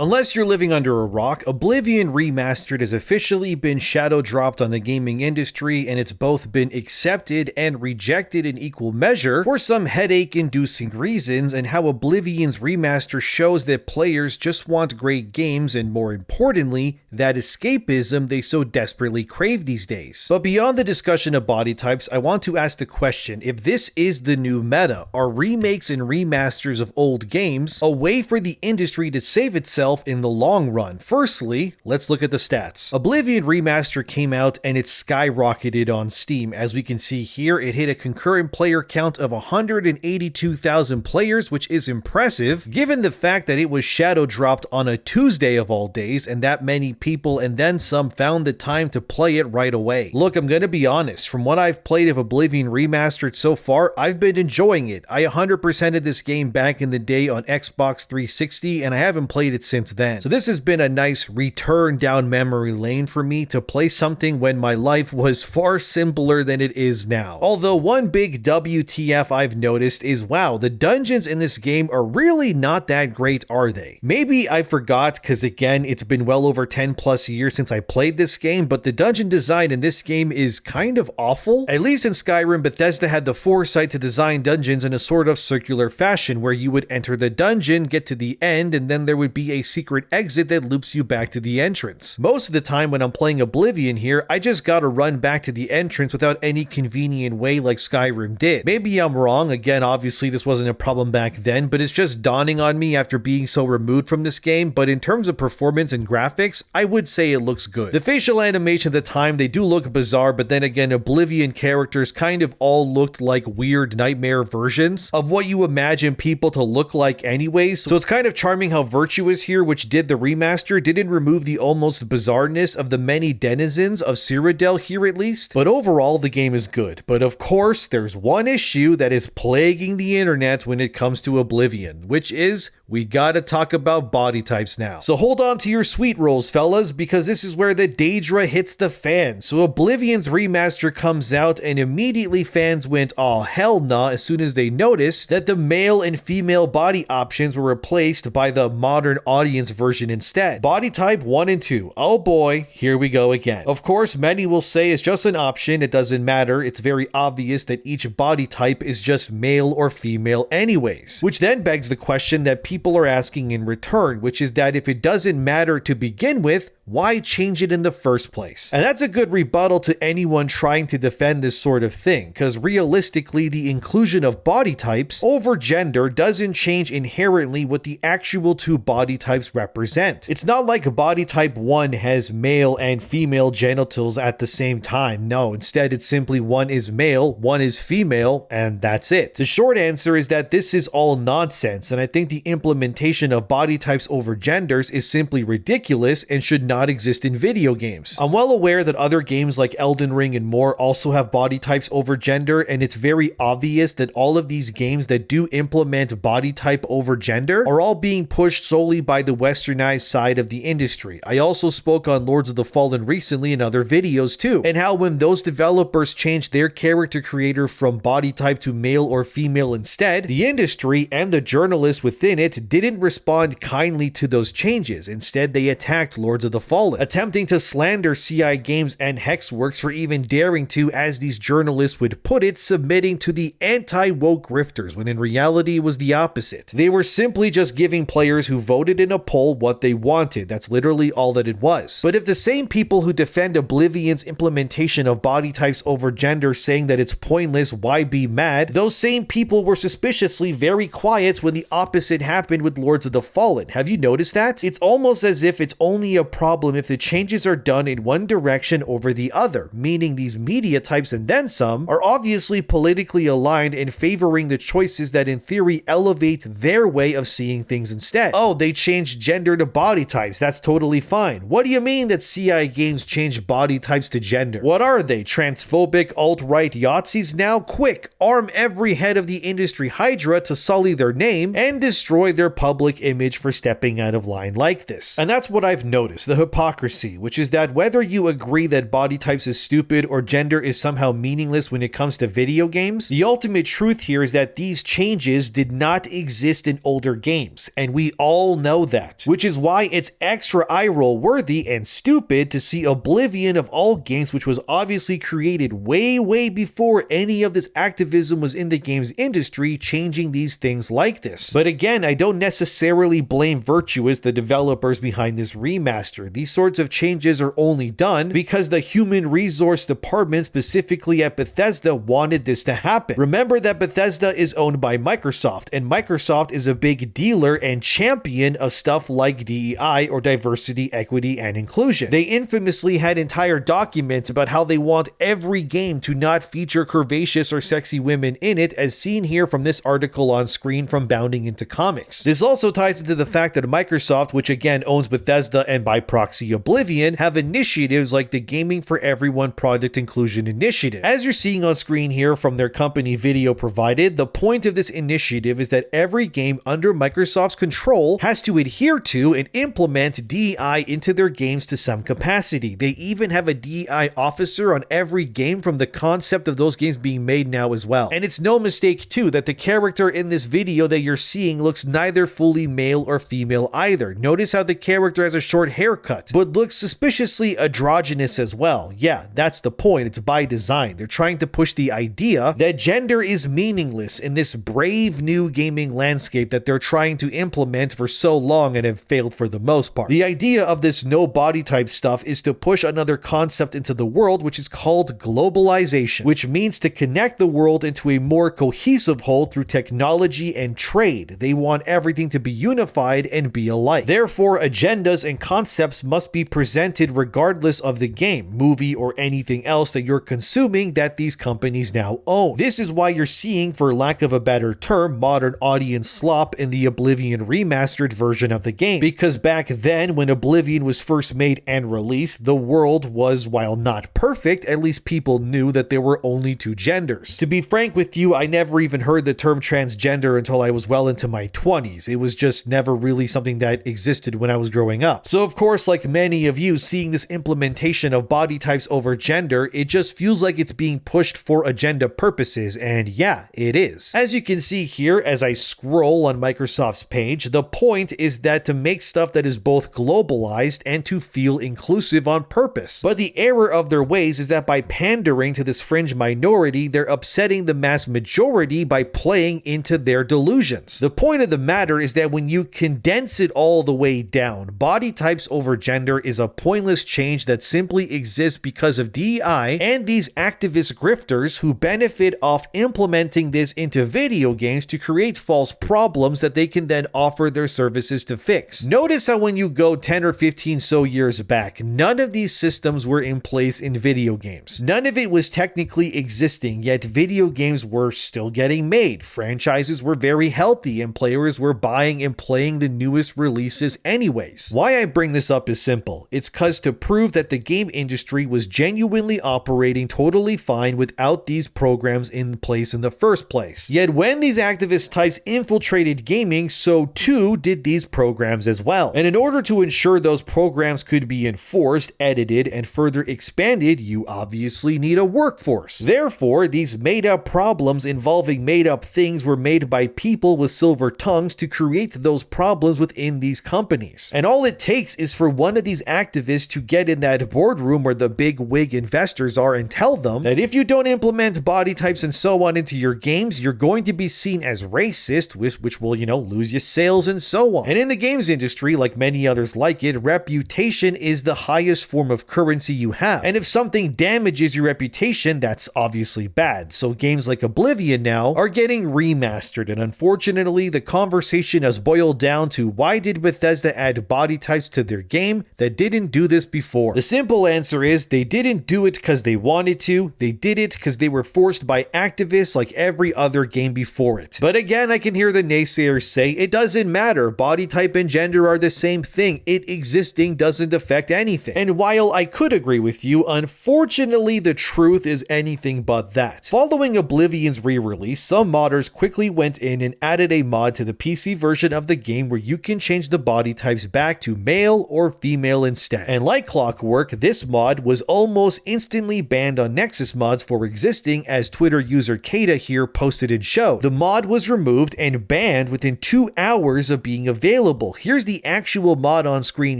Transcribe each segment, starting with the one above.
Unless you're living under a rock, Oblivion Remastered has officially been shadow dropped on the gaming industry, and it's both been accepted and rejected in equal measure for some headache-inducing reasons, and how Oblivion's remaster shows that players just want great games and, more importantly, that escapism they so desperately crave these days. But beyond the discussion of body types, I want to ask the question, if this is the new meta, are remakes and remasters of old games a way for the industry to save itself in the long run? Firstly, let's look at the stats. Oblivion Remaster came out and it skyrocketed on Steam. As we can see here, it hit a concurrent player count of 182,000 players, which is impressive given the fact that it was shadow dropped on a Tuesday of all days, and that many people and then some found the time to play it right away. Look, I'm gonna be honest, from what I've played of Oblivion Remastered so far, I've been enjoying it. I 100%ed this game back in the day on Xbox 360, and I haven't played it since then. So this has been a nice return down memory lane for me to play something when my life was far simpler than it is now. Although one big WTF I've noticed is, wow, the dungeons in this game are really not that great, are they? Maybe I forgot because again, it's been well over 10 plus years since I played this game, but the dungeon design in this game is kind of awful. At least in Skyrim, Bethesda had the foresight to design dungeons in a sort of circular fashion where you would enter the dungeon, get to the end, and then there would be a secret exit that loops you back to the entrance. Most of the time when I'm playing Oblivion here, I just gotta run back to the entrance without any convenient way like Skyrim did. Maybe I'm wrong, again obviously this wasn't a problem back then, but it's just dawning on me after being so removed from this game. But in terms of performance and graphics, I would say it looks good. The facial animation at the time, they do look bizarre, but then again, Oblivion characters kind of all looked like weird nightmare versions of what you imagine people to look like anyways. So it's kind of charming how Virtuous here, which did the remaster, didn't remove the almost bizarreness of the many denizens of Cyrodiil here at least. But overall, the game is good. But of course, there's one issue that is plaguing the internet when it comes to Oblivion, which is we gotta talk about body types now. So hold on to your sweet rolls, fellas, because this is where the Daedra hits the fan. So Oblivion's remaster comes out and immediately fans went, oh hell nah, as soon as they noticed that the male and female body options were replaced by the modern audience version instead. Body type 1 and 2. Oh boy, here we go again. Of course, many will say it's just an option, it doesn't matter, it's very obvious that each body type is just male or female anyways. Which then begs the question that people are asking in return, which is that if it doesn't matter to begin with, why change it in the first place? And that's a good rebuttal to anyone trying to defend this sort of thing, because realistically, the inclusion of body types over gender doesn't change inherently what the actual two body types represent. It's not like body type 1 has male and female genitals at the same time. No, instead it's simply one is male, one is female, and that's it. The short answer is that this is all nonsense, and I think the implementation of body types over genders is simply ridiculous and should not exist in video games. I'm well aware that other games like Elden Ring and more also have body types over gender, and it's very obvious that all of these games that do implement body type over gender are all being pushed solely by the westernized side of the industry. I also spoke on Lords of the Fallen recently in other videos too, and how when those developers changed their character creator from body type to male or female instead, the industry and the journalists within it didn't respond kindly to those changes. Instead, they attacked Lords of the Fallen, attempting to slander CI Games and Hexworks for even daring to, as these journalists would put it, submitting to the anti-woke grifters, when in reality it was the opposite. They were simply just giving players who voted in a poll what they wanted. That's literally all that it was. But if the same people who defend Oblivion's implementation of body types over gender saying that it's pointless, why be mad, those same people were suspiciously very quiet when the opposite happened with Lords of the Fallen. Have you noticed that? It's almost as if it's only a problem if the changes are done in one direction over the other, meaning these media types and then some are obviously politically aligned and favoring the choices that in theory elevate their way of seeing things instead. Oh, they changed gender to body types, that's totally fine. What do you mean that CI Games changed body types to gender? What are they, transphobic alt-right Yahtzees now? Quick, arm every head of the industry hydra to sully their name and destroy their public image for stepping out of line like this. And that's what I've noticed. The hypocrisy, which is that whether you agree that body types is stupid or gender is somehow meaningless when it comes to video games, the ultimate truth here is that these changes did not exist in older games, and we all know that, which is why it's extra eye-roll worthy and stupid to see Oblivion of all games, which was obviously created way before any of this activism was in the games industry, changing these things like this. But again, I don't necessarily blame Virtuous, the developers behind this remaster. These sorts of changes are only done because the human resource department, specifically at Bethesda, wanted this to happen. Remember that Bethesda is owned by Microsoft, and Microsoft is a big dealer and champion of stuff like DEI, or diversity, equity, and inclusion. They infamously had entire documents about how they want every game to not feature curvaceous or sexy women in it, as seen here from this article on screen from Bounding Into Comics. This also ties into the fact that Microsoft, which again owns Bethesda and by proxy Oblivion, have initiatives like the Gaming for Everyone Product Inclusion Initiative. As you're seeing on screen here from their company video provided, the point of this initiative is that every game under Microsoft's control has to adhere to and implement DEI into their games to some capacity. They even have a DEI officer on every game from the concept of those games being made now as well. And it's no mistake too that the character in this video that you're seeing looks neither fully male or female either. Notice how the character has a short haircut, but looks suspiciously androgynous as well. Yeah, that's the point. It's by design. They're trying to push the idea that gender is meaningless in this brave new gaming landscape that they're trying to implement for so long and have failed for the most part. The idea of this no body type stuff is to push another concept into the world, which is called globalization, which means to connect the world into a more cohesive whole through technology and trade. They want everything to be unified and be alike. Therefore, agendas and concepts must be presented regardless of the game, movie, or anything else that you're consuming that these companies now own. This is why you're seeing, for lack of a better term, modern audience slop in the Oblivion Remastered version of the game. Because back then, when Oblivion was first made and released, the world was, while not perfect, at least people knew that there were only two genders. To be frank with you, I never even heard the term transgender until I was well into my 20s. It was just never really something that existed when I was growing up. So of course, like many of you, seeing this implementation of body types over gender, it just feels like it's being pushed for agenda purposes, and yeah, it is. As you can see here, as I scroll on Microsoft's page, the point is that to make stuff that is both globalized and to feel inclusive on purpose. But the error of their ways is that by pandering to this fringe minority, they're upsetting the mass majority by playing into their delusions. The point of the matter is that when you condense it all the way down, body types over gender is a pointless change that simply exists because of DEI and these activist grifters who benefit off implementing this into video games to create false problems that they can then offer their services to fix. Notice how when you go 10 or 15 so years back, none of these systems were in place in video games. None of it was technically existing, yet video games were still getting made. Franchises were very healthy and players were buying and playing the newest releases anyways. Why I bring this up is simple. It's cause to prove that the game industry was genuinely operating totally fine without these programs in place in the first place. Yet when these activist types infiltrated gaming, so too did these programs as well. And in order to ensure those programs could be enforced, edited, and further expanded, you obviously need a workforce. Therefore, these made-up problems involving made-up things were made by people with silver tongues to create those problems within these companies. And all it takes is for one of these activists to get in that boardroom where the big wig investors are and tell them that if you don't implement body types and so on into your games, you're going to be seen as racist, which will, lose you sales and so on. And in the games industry, like many others like it, reputation is the highest form of currency you have. And if something damages your reputation, that's obviously bad. So games like Oblivion now are getting remastered, and unfortunately, the conversation has boiled down to why did Bethesda add body types to their game that didn't do this before? The simple answer is they didn't do it because they wanted to. They did it because they were forced by activists like every other game before it. But again, I can hear the naysayers say it doesn't matter. Body type and gender are the same thing. It existing doesn't affect anything. And while I could agree with you, unfortunately, the truth is anything but that. Following Oblivion's re-release, some modders quickly went in and added a mod to the PC version of the game where you can change the body types back to male or or female instead. And like clockwork, this mod was almost instantly banned on Nexus mods for existing, as Twitter user Kata here posted and showed. The mod was removed and banned within 2 hours of being available. Here's the actual mod on screen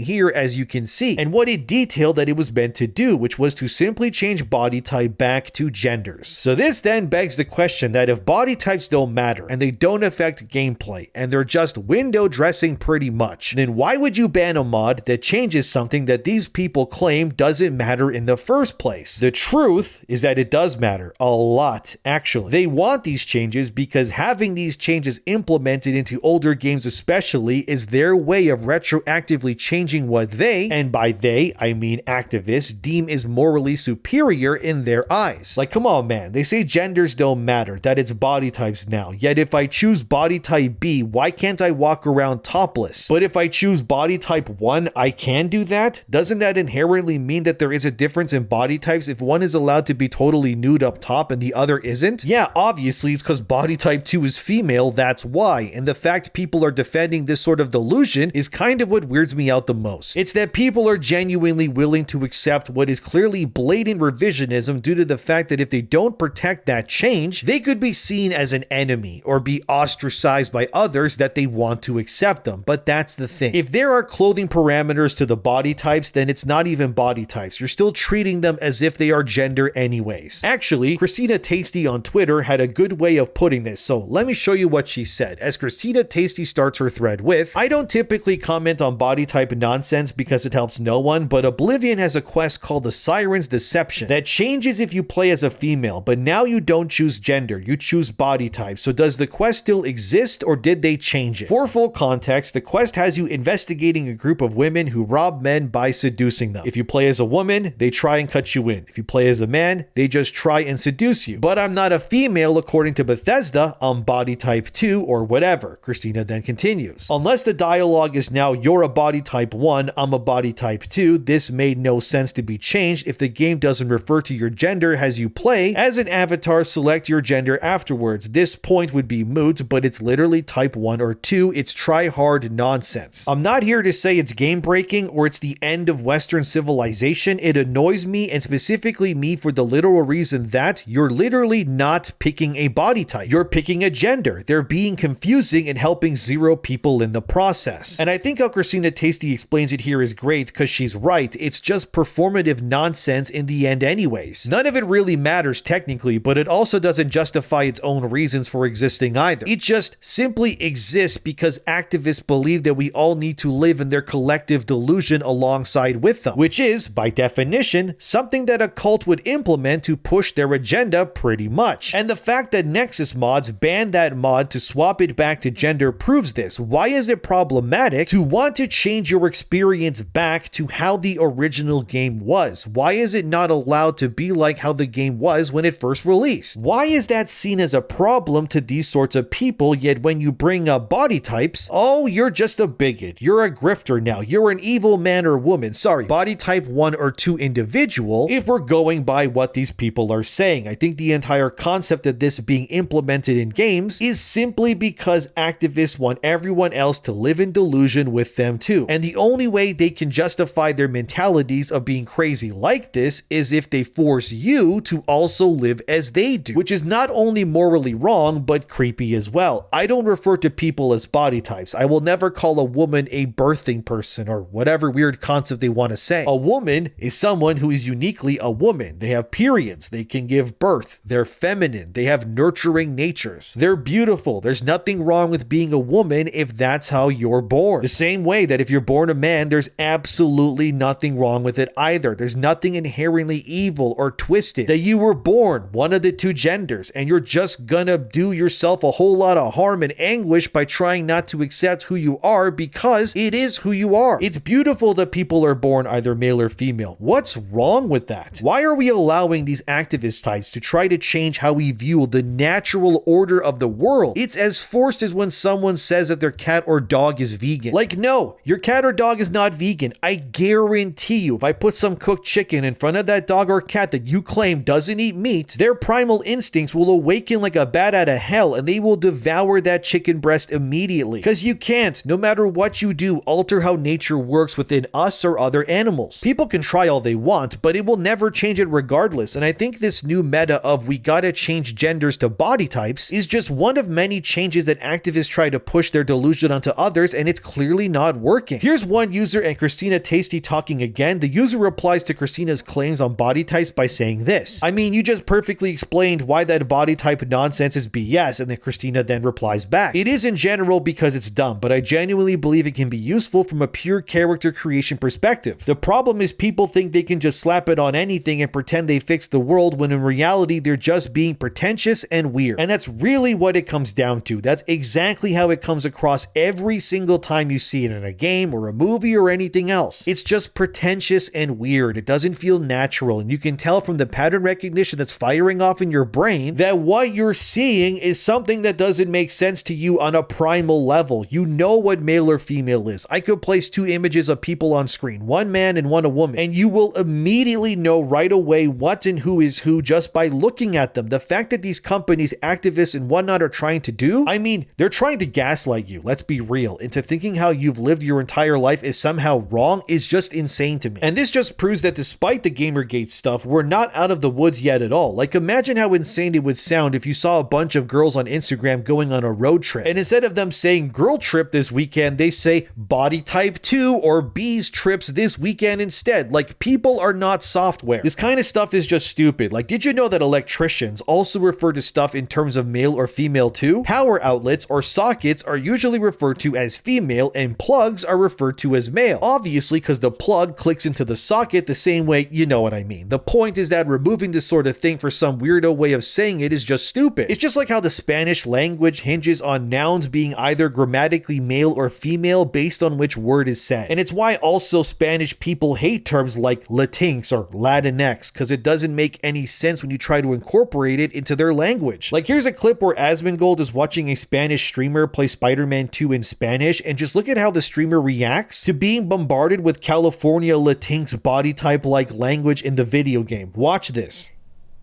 here, as you can see, and what it detailed that it was meant to do, which was to simply change body type back to genders. So this then begs the question that if body types don't matter and they don't affect gameplay and they're just window dressing pretty much, then why would you ban a mod that changes something that these people claim doesn't matter in the first place? The truth is that it does matter a lot, actually. They want these changes because having these changes implemented into older games especially is their way of retroactively changing what they, and by they I mean activists, deem is morally superior in their eyes. Like, come on man, they say genders don't matter, that it's body types now, yet if I choose body type B, why can't I walk around topless? But if I choose body type 1, I can do that? Doesn't that inherently mean that there is a difference in body types if one is allowed to be totally nude up top and the other isn't? Yeah, obviously it's because body type 2 is female, that's why, and the fact people are defending this sort of delusion is kind of what weirds me out the most. It's that people are genuinely willing to accept what is clearly blatant revisionism due to the fact that if they don't protect that change, they could be seen as an enemy or be ostracized by others that they want to accept them. But that's the thing. If there are clothing parameters to the body types, then it's not even body types. You're still treating them as if they are gender anyways. Actually, Christina Tasty on Twitter had a good way of putting this, so let me show you what she said, as Christina Tasty starts her thread with, "I don't typically comment on body type nonsense because it helps no one, but Oblivion has a quest called the Siren's Deception that changes if you play as a female, but now you don't choose gender, you choose body type. So does the quest still exist or did they change it?" For full context, the quest has you investigating a group of women who rob men by seducing them. If you play as a woman, they try and cut you in. If you play as a man, they just try and seduce you. But I'm not a female according to Bethesda, I'm body type 2 or whatever. Christina then continues, "Unless the dialogue is now you're a body type 1, I'm a body type 2, this made no sense to be changed if the game doesn't refer to your gender as you play. As an avatar, select your gender afterwards. This point would be moot, but it's literally type 1 or 2. It's try-hard nonsense. I'm not here to say it's game-breaking or it's the end of Western civilization. It annoys me, and specifically me, for the literal reason that you're literally not picking a body type. You're picking a gender. They're being confusing and helping zero people in the process." And I think how Christina Tasty explains it here is great because she's right. It's just performative nonsense in the end anyways. None of it really matters technically, but it also doesn't justify its own reasons for existing either. It just simply exists because activists believe that we all need to live in their collective delusion alongside with them, which is, by definition, something that a cult would implement to push their agenda pretty much. And the fact that Nexus mods banned that mod to swap it back to gender proves this. Why is it problematic to want to change your experience back to how the original game was? Why is it not allowed to be like how the game was when it first released? Why is that seen as a problem to these sorts of people, yet when you bring up body types, oh, you're just a bigot, you're a grifter now, you're an evil man or woman, sorry, body type 1 or 2 individual, if we're going by what these people are saying. I think the entire concept of this being implemented in games is simply because activists want everyone else to live in delusion with them too. And the only way they can justify their mentalities of being crazy like this is if they force you to also live as they do, which is not only morally wrong, but creepy as well. I don't refer to people as body types. I will never call a woman a birthing person or whatever weird concept they want to say. A woman is someone who is uniquely a woman. They have periods. They can give birth. They're feminine. They have nurturing natures. They're beautiful. There's nothing wrong with being a woman if that's how you're born. The same way that if you're born a man, there's absolutely nothing wrong with it either. There's nothing inherently evil or twisted that you were born one of the two genders and you're just gonna do yourself a whole lot of harm and anguish by trying not to accept who you are because it is who you are. It's beautiful that people are born either male or female. What's wrong with that? Why are we allowing these activist types to try to change how we view the natural order of the world? It's as forced as when someone says that their cat or dog is vegan. Like, no, your cat or dog is not vegan. I guarantee you, if I put some cooked chicken in front of that dog or cat that you claim doesn't eat meat, their primal instincts will awaken like a bat out of hell and they will devour that chicken breast immediately. Because you can't, no matter what you do, alter how nature works within us or other animals. People can try all they want, but it will never change it regardless, and I think this new meta of we gotta change genders to body types is just one of many changes that activists try to push their delusion onto others, and it's clearly not working. Here's one user and Christina Tasty talking again. The user replies to Christina's claims on body types by saying this: I mean, you just perfectly explained why that body type nonsense is BS, and then Christina then replies back: it is in general because it's dumb, but I genuinely believe it can be useful from a pure character creation perspective. The problem is people think they can just slap it on anything and pretend they fixed the world, when in reality they're just being pretentious and weird. And that's really what it comes down to. That's exactly how it comes across every single time you see it in a game or a movie or anything else. It's just pretentious and weird. It doesn't feel natural, and you can tell from the pattern recognition that's firing off in your brain that what you're seeing is something that doesn't make sense to you on a primal level. You know what male or female is. I could place two images of people on screen, one man and one a woman, and you will immediately know right away what and who is who just by looking at them. The fact that these companies, activists and whatnot are trying to do, I mean, they're trying to gaslight you, let's be real, into thinking how you've lived your entire life is somehow wrong is just insane to me. And this just proves that despite the Gamergate stuff, we're not out of the woods yet at all. Like, imagine how insane it would sound if you saw a bunch of girls on Instagram going on a road trip, and instead of them saying girl trip this weekend, they say body type 2 or bees trips this weekend instead. Like, people are not software. This kind of stuff is just stupid. Like, did you know that electricians also refer to stuff in terms of male or female too? Power outlets or sockets are usually referred to as female, and plugs are referred to as male. Obviously, because the plug clicks into the socket the same way, you know what I mean. The point is that removing this sort of thing for some weirdo way of saying it is just stupid. It's just like how the Spanish language hinges on nouns being either grammatically male or female based on which word is said. And it's why also Spanish people hate terms like Latinx or Latinx, because it doesn't make any sense when you try to incorporate it into their language. Like, here's a clip where Asmongold is watching a Spanish streamer play Spider-Man 2 in Spanish, and just look at how the streamer reacts to being bombarded with California Latinx body type like language in the video game. Watch this.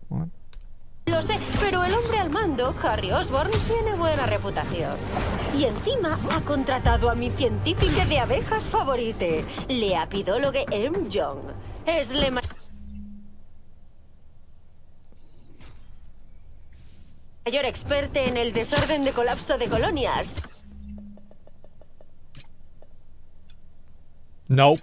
What? Lo sé, pero el hombre al mando, Harry Osborn, tiene buena reputación. Y encima ha contratado a mi científica de abejas favorite, la apidóloga M. Jong. Es la mayor experta en el desorden de colapso de colonias. Nope.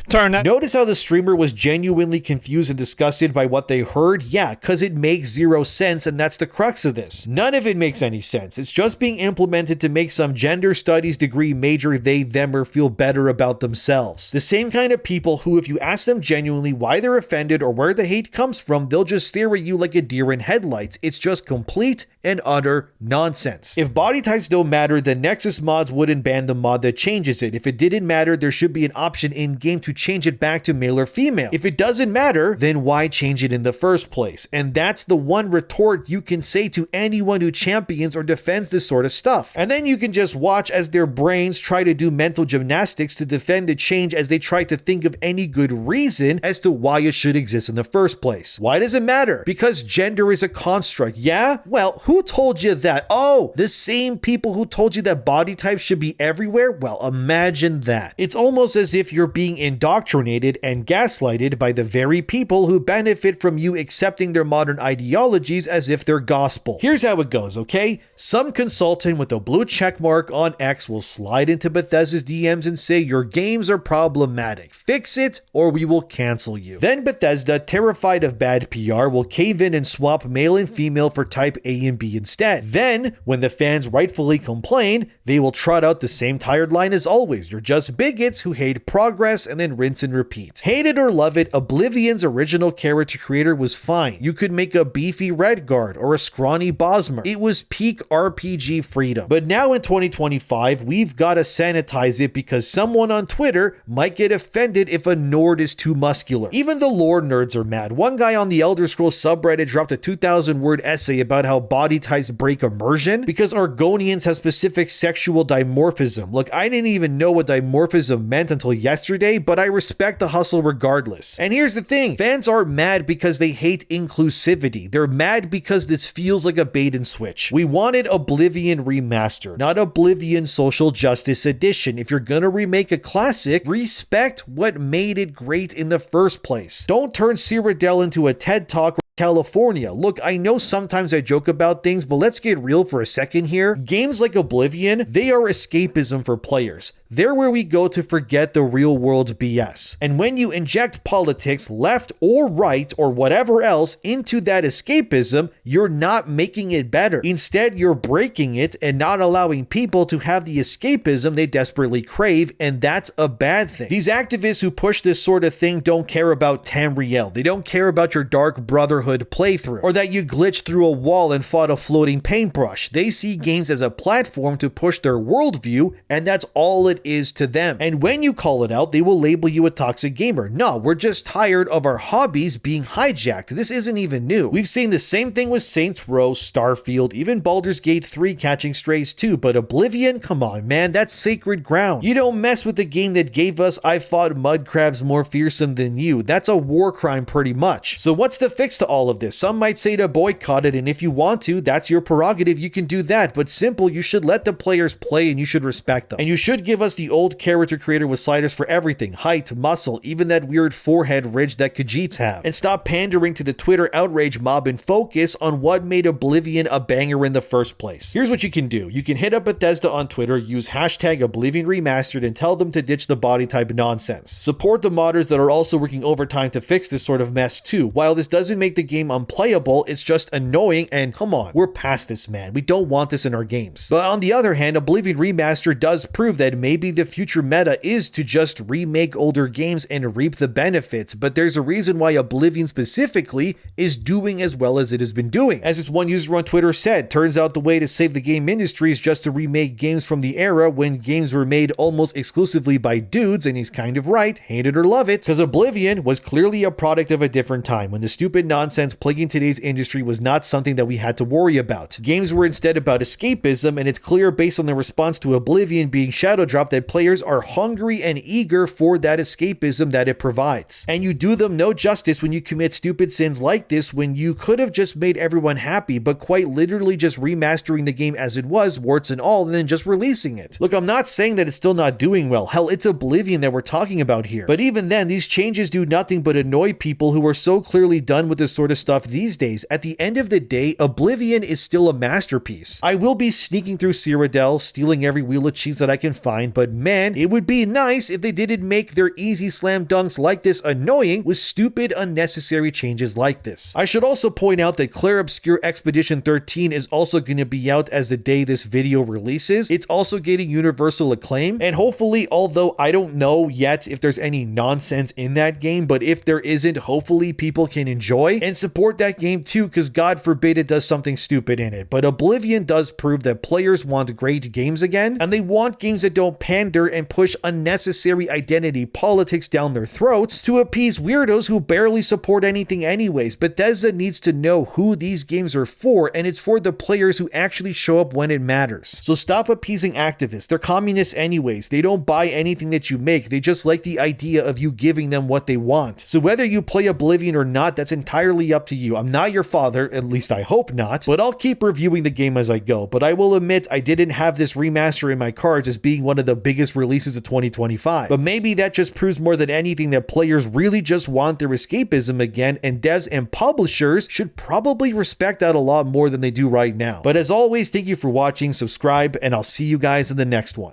Turn that. Notice how the streamer was genuinely confused and disgusted by what they heard? Yeah, because it makes zero sense, and that's the crux of this. None of it makes any sense. It's just being implemented to make some gender studies degree major they/themer feel better about themselves. The same kind of people who, if you ask them genuinely why they're offended or where the hate comes from, they'll just stare at you like a deer in headlights. It's just complete and utter nonsense. If body types don't matter, then Nexus mods wouldn't ban the mod that changes it. If it didn't matter, there should be an option in-game to change it back to male or female. If it doesn't matter, then why change it in the first place? And that's the one retort you can say to anyone who champions or defends this sort of stuff. And then you can just watch as their brains try to do mental gymnastics to defend the change as they try to think of any good reason as to why it should exist in the first place. Why does it matter? Because gender is a construct. Yeah? Well, who told you that? Oh, the same people who told you that body types should be everywhere? Well, imagine that. It's almost as if you're being indoctrinated and gaslighted by the very people who benefit from you accepting their modern ideologies as if they're gospel. Here's how it goes, okay? Some consultant with a blue checkmark on X will slide into Bethesda's DMs and say your games are problematic. Fix it or we will cancel you. Then Bethesda, terrified of bad PR, will cave in and swap male and female for type A and B instead. Then, when the fans rightfully complain, they will trot out the same tired line as always. You're just bigots who hate progress, and then rinse and repeat. Hate it or love it, Oblivion's original character creator was fine. You could make a beefy Redguard or a scrawny Bosmer. It was peak RPG freedom. But now in 2025, we've got to sanitize it because someone on Twitter might get offended if a Nord is too muscular. Even the lore nerds are mad. One guy on the Elder Scrolls subreddit dropped a 2,000 word essay about how body body types break immersion, because Argonians have specific sexual dimorphism. Look, I didn't even know what dimorphism meant until yesterday, but I respect the hustle regardless. And here's the thing, fans aren't mad because they hate inclusivity. They're mad because this feels like a bait and switch. We wanted Oblivion Remastered, not Oblivion Social Justice Edition. If you're gonna remake a classic, respect what made it great in the first place. Don't turn Cyrodiil into a TED Talk California. Look, I know sometimes I joke about things, but let's get real for a second here. Games like Oblivion, they are escapism for players. They're where we go to forget the real world's BS. And when you inject politics, left or right or whatever else, into that escapism, you're not making it better. Instead, you're breaking it and not allowing people to have the escapism they desperately crave, and that's a bad thing. These activists who push this sort of thing don't care about Tamriel. They don't care about your Dark Brotherhood playthrough, or that you glitched through a wall and fought a floating paintbrush. They see games as a platform to push their worldview, and that's all it is to them. And when you call it out, they will label you a toxic gamer. No, we're just tired of our hobbies being hijacked. This isn't even new. We've seen the same thing with Saints Row, Starfield, even Baldur's Gate 3 catching strays too, but Oblivion, come on man, that's sacred ground. You don't mess with the game that gave us I fought mud crabs more fearsome than you. That's a war crime pretty much. So what's the fix to all of this? Some might say to boycott it, and if you want to, that's your prerogative, you can do that, but simple, you should let the players play and you should respect them. And you should give us the old character creator with sliders for everything, height, muscle, even that weird forehead ridge that Khajiits have. And stop pandering to the Twitter outrage mob and focus on what made Oblivion a banger in the first place. Here's what you can do. You can hit up Bethesda on Twitter, use hashtag Oblivion Remastered, and tell them to ditch the body type nonsense. Support the modders that are also working overtime to fix this sort of mess too. While this doesn't make the game unplayable, it's just annoying, and come on, we're past this, man. We don't want this in our games. But on the other hand, Oblivion Remastered does prove that maybe the future meta is to just remake older games and reap the benefits, but there's a reason why Oblivion specifically is doing as well as it has been doing. As this one user on Twitter said, turns out the way to save the game industry is just to remake games from the era when games were made almost exclusively by dudes, and he's kind of right, hate it or love it, because Oblivion was clearly a product of a different time when the stupid nonsense plaguing today's industry was not something that we had to worry about. Games were instead about escapism, and it's clear based on the response to Oblivion being shadow dropped that players are hungry and eager for that escapism that it provides. And you do them no justice when you commit stupid sins like this, when you could have just made everyone happy, but quite literally just remastering the game as it was, warts and all, and then just releasing it. Look, I'm not saying that it's still not doing well. Hell, it's Oblivion that we're talking about here. But even then, these changes do nothing but annoy people who are so clearly done with this sort of stuff these days. At the end of the day, Oblivion is still a masterpiece. I will be sneaking through Cyrodiil, stealing every wheel of cheese that I can find, but man, it would be nice if they didn't make their easy slam dunks like this annoying with stupid, unnecessary changes like this. I should also point out that Claire Obscure Expedition 13 is also going to be out as the day this video releases. It's also getting universal acclaim, and hopefully, although I don't know yet if there's any nonsense in that game, but if there isn't, hopefully people can enjoy and support that game too, because God forbid it does something stupid in it. But Oblivion does prove that players want great games again, and they want games that don't pander and push unnecessary identity politics down their throats to appease weirdos who barely support anything anyways. Bethesda needs to know who these games are for, and it's for the players who actually show up when it matters. So stop appeasing activists. They're communists anyways. They don't buy anything that you make. They just like the idea of you giving them what they want. So whether you play Oblivion or not, that's entirely up to you. I'm not your father, at least I hope not, but I'll keep reviewing the game as I go. But I will admit I didn't have this remaster in my cards as being one of the biggest releases of 2025. But maybe that just proves more than anything that players really just want their escapism again, and devs and publishers should probably respect that a lot more than they do right now. But as always, thank you for watching, subscribe, and I'll see you guys in the next one.